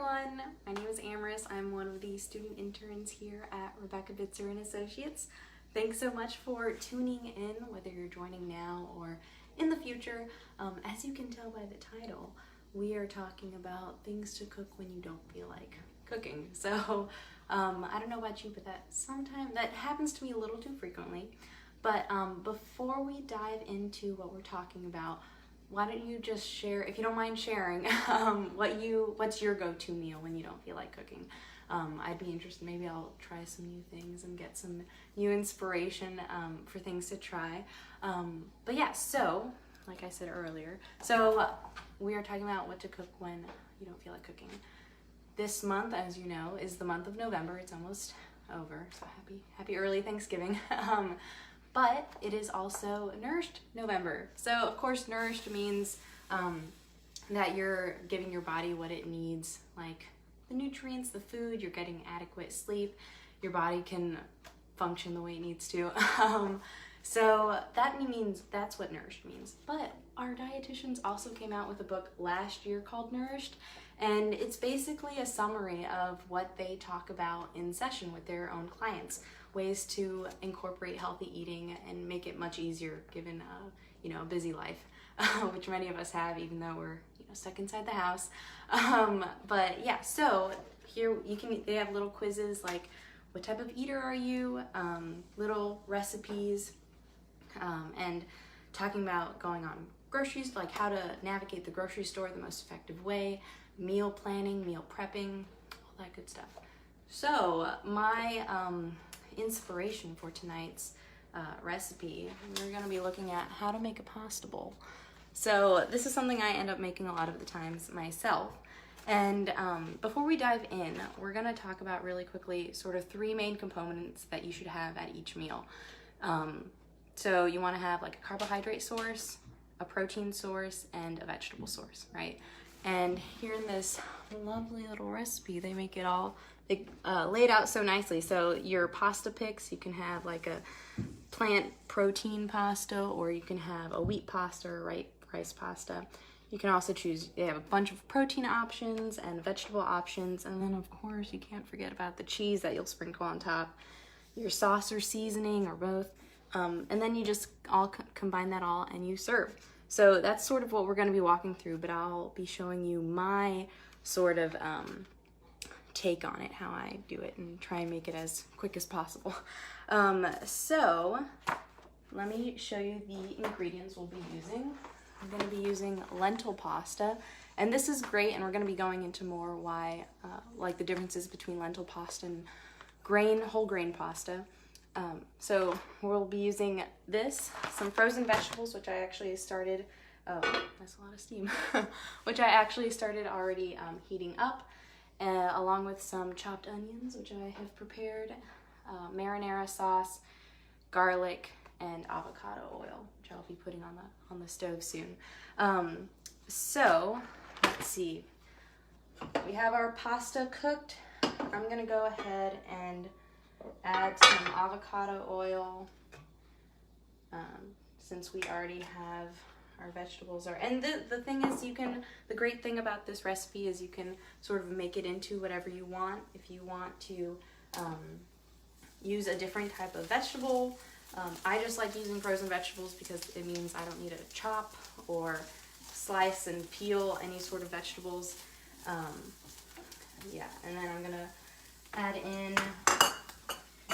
everyone, my name is Amaris. I'm one of the student interns here at Rebecca Bitzer and Associates. Thanks so much for tuning in, whether you're joining now or in the future. As you can tell by the title, we are talking about things to cook when you don't feel like cooking. So I don't know about you, but that happens to me a little too frequently. But before we dive into what we're talking about, why don't you just share, if you don't mind sharing, what's your go-to meal when you don't feel like cooking? I'd be interested. Maybe I'll try some new things and get some new inspiration for things to try. But yeah, so like I said earlier, we are talking about what to cook when you don't feel like cooking. This month, as you know, is the month of November. It's almost over, so happy early Thanksgiving. But it is also Nourished November. So of course, nourished means that you're giving your body what it needs, like the nutrients, the food, you're getting adequate sleep, your body can function the way it needs to. So that means that's what nourished means. But our dietitians also came out with a book last year called Nourished, and it's basically a summary of what they talk about in session with their own clients, ways to incorporate healthy eating and make it much easier given a busy life, which many of us have, even though we're stuck inside the house. But yeah, so here they have little quizzes like what type of eater are you, little recipes, and talking about going on groceries, like how to navigate the grocery store the most effective way, meal planning, meal prepping, all that good stuff. So my inspiration for tonight's recipe, we're going to be looking at how to make a pasta bowl. So this is something I end up making a lot of the times myself. And before we dive in, we're going to talk about really quickly sort of three main components that you should have at each meal. So you want to have like a carbohydrate source, a protein source, and a vegetable source, right? And here in this lovely little recipe, they make it all laid out so nicely. So your pasta picks, you can have like a plant protein pasta, or you can have a wheat pasta or rice pasta. You can also choose, they have a bunch of protein options and vegetable options. And then of course you can't forget about the cheese that you'll sprinkle on top, your sauce or seasoning or both. And then you just all combine that all and you serve. So that's sort of what we're going to be walking through, but I'll be showing you my sort of take on it, how I do it, and try and make it as quick as possible. So let me show you the ingredients we'll be using. I'm going to be using lentil pasta, and this is great, and we're going to be going into more why, like the differences between lentil pasta and whole grain pasta. So we'll be using some frozen vegetables, which I actually started, that's a lot of steam, which I actually started already heating up, along with some chopped onions, which I have prepared, marinara sauce, garlic, and avocado oil, which I'll be putting on the stove soon. So let's see, we have our pasta cooked. I'm gonna go ahead and add some avocado oil, since we already have our vegetables and the thing is, the great thing about this recipe is you can sort of make it into whatever you want. If you want to use a different type of vegetable, I just like using frozen vegetables because it means I don't need to chop or slice and peel any sort of vegetables. Yeah, and then I'm gonna add in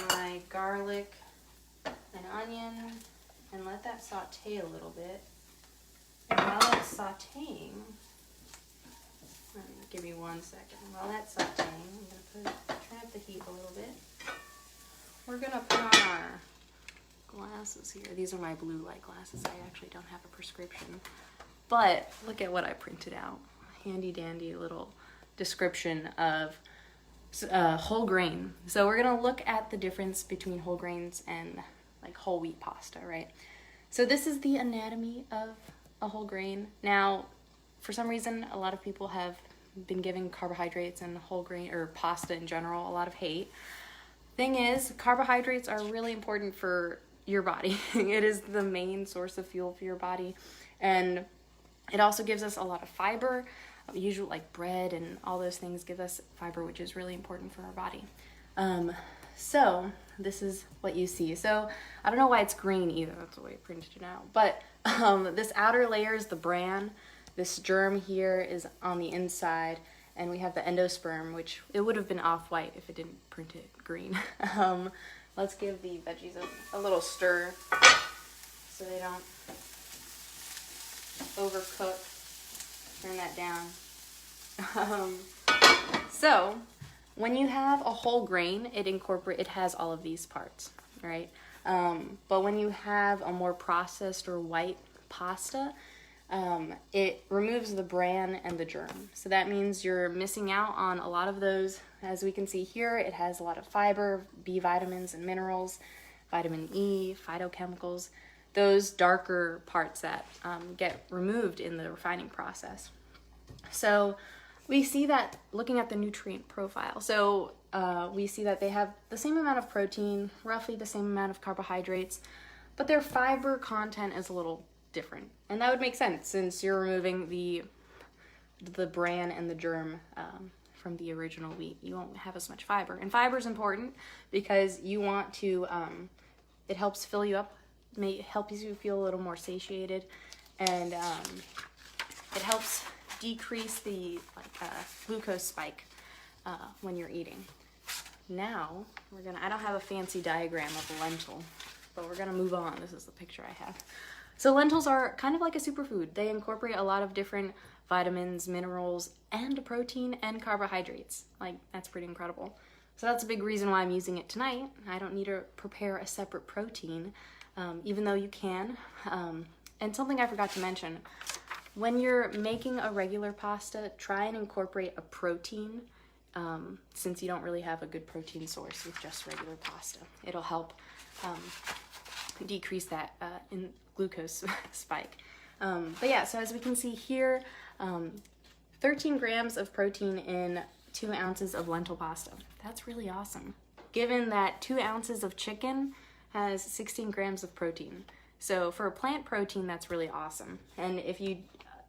my garlic and onion and let that saute a little bit. And while that's sauteing, let me give you 1 second. While that's sauteing, I'm gonna turn up the heat a little bit. We're gonna put on our glasses here. These are my blue light glasses. I actually don't have a prescription, but look at what I printed out. Handy dandy little description of whole grain. So we're gonna look at the difference between whole grains and like whole wheat pasta, right? So this is the anatomy of a whole grain. Now, for some reason, a lot of people have been giving carbohydrates and whole grain or pasta in general a lot of hate. Thing is, carbohydrates are really important for your body. It is the main source of fuel for your body, and it also gives us a lot of fiber. usual like bread and all those things give us fiber, which is really important for our body. So this is what you see. So I don't know why it's green either. That's the way I printed it out. But this outer layer is the bran. This germ here is on the inside, and we have the endosperm, which it would have been off-white if it didn't print it green. Let's give the veggies a little stir so they don't overcook. Turn that down. So when you have a whole grain, it has all of these parts, right? But when you have a more processed or white pasta, it removes the bran and the germ. So that means you're missing out on a lot of those. As we can see here, it has a lot of fiber, B vitamins and minerals, vitamin E, phytochemicals, those darker parts that get removed in the refining process. So we see that looking at the nutrient profile. So we see that they have the same amount of protein, roughly the same amount of carbohydrates, but their fiber content is a little different. And that would make sense since you're removing the bran and the germ from the original wheat. You won't have as much fiber. And fiber is important because you want to, it helps fill you up, helps you feel a little more satiated, and it helps decrease the glucose spike when you're eating. Now I don't have a fancy diagram of a lentil, but we're gonna move on. This is the picture I have. So lentils are kind of like a superfood. They incorporate a lot of different vitamins, minerals, and protein and carbohydrates. Like, that's pretty incredible. So that's a big reason why I'm using it tonight. I don't need to prepare a separate protein, even though you can. And something I forgot to mention, when you're making a regular pasta, try and incorporate a protein, since you don't really have a good protein source with just regular pasta. It'll help decrease that in glucose spike. But yeah, so as we can see here, 13 grams of protein in 2 ounces of lentil pasta. That's really awesome, given that 2 ounces of chicken has 16 grams of protein. So for a plant protein, that's really awesome. And if you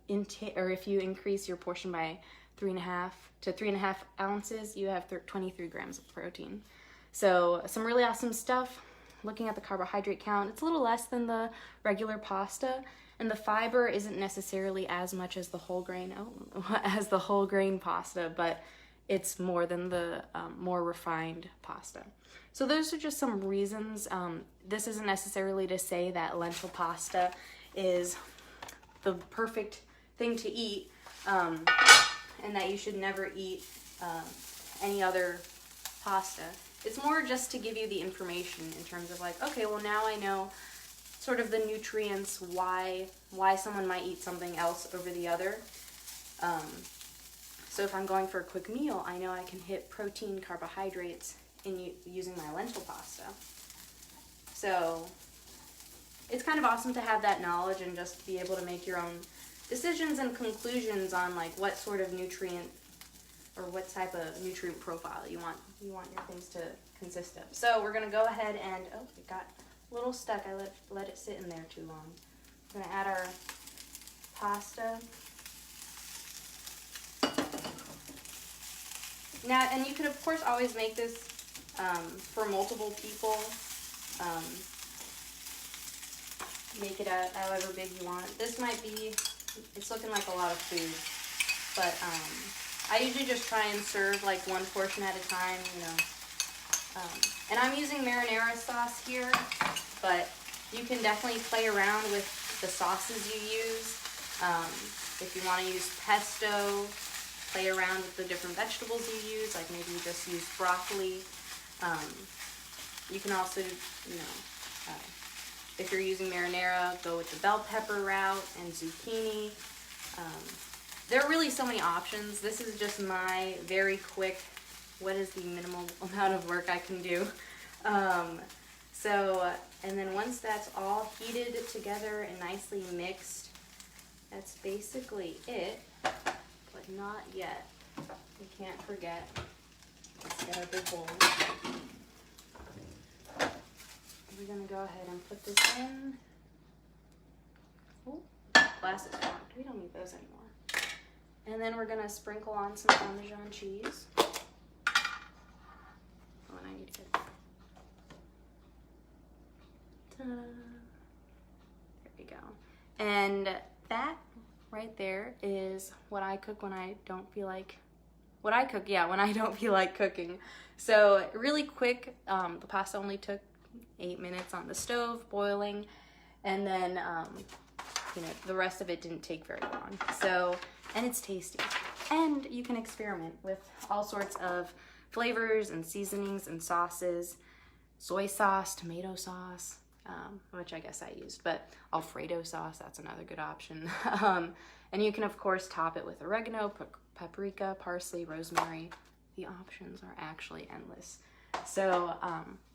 increase your portion by 3.5 to 3.5 ounces, you have 23 grams of protein. So some really awesome stuff. Looking at the carbohydrate count, it's a little less than the regular pasta, and the fiber isn't necessarily as much as the whole grain pasta, but it's more than the more refined pasta. So those are just some reasons. This isn't necessarily to say that lentil pasta is the perfect thing to eat, and that you should never eat any other pasta. It's more just to give you the information in terms of like, okay, well now I know sort of the nutrients, why someone might eat something else over the other. So if I'm going for a quick meal, I know I can hit protein, carbohydrates in using my lentil pasta. So it's kind of awesome to have that knowledge and just be able to make your own decisions and conclusions on like what sort of nutrient or what type of nutrient profile you want your things to consist of. So we're gonna go ahead and, oh, it got a little stuck. I let it sit in there too long. We're gonna add our pasta. Now, and you could of course always make this for multiple people. Make it however big you want. This might be, it's looking like a lot of food, but I usually just try and serve like one portion at a time, you know. And I'm using marinara sauce here, but you can definitely play around with the sauces you use. If you want to use pesto, play around with the different vegetables you use, like maybe you just use broccoli. You can also, you know, if you're using marinara, go with the bell pepper route and zucchini. There are really so many options. This is just my very quick, what is the minimal amount of work I can do. And then once that's all heated together and nicely mixed, that's basically it, but not yet. We can't forget. Let's get our big bowl. We're gonna go ahead and put this in. Oh, glass is gone. We don't need those anymore. And then we're gonna sprinkle on some Parmesan cheese. Oh, and I need to get ta-da. There we go. And that right there is what I cook when I don't feel like when I don't feel like cooking. So really quick, the pasta only took 8 minutes on the stove boiling, and then you know, the rest of it didn't take very long. So, and it's tasty, and you can experiment with all sorts of flavors and seasonings and sauces, soy sauce, tomato sauce, which I guess I used, but Alfredo sauce, that's another good option. And you can of course top it with oregano, paprika, parsley, rosemary. The options are actually endless. So,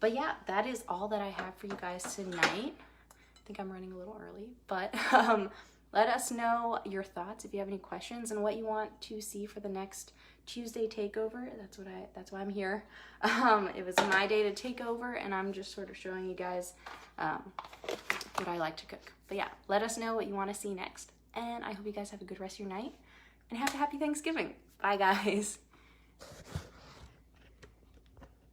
but yeah, that is all that I have for you guys tonight. I think I'm running a little early, but let us know your thoughts if you have any questions and what you want to see for the next Tuesday takeover. That's why I'm here. It was my day to take over, and I'm just sort of showing you guys what I like to cook. But yeah, let us know what you want to see next, and I hope you guys have a good rest of your night and have a happy Thanksgiving. Bye guys.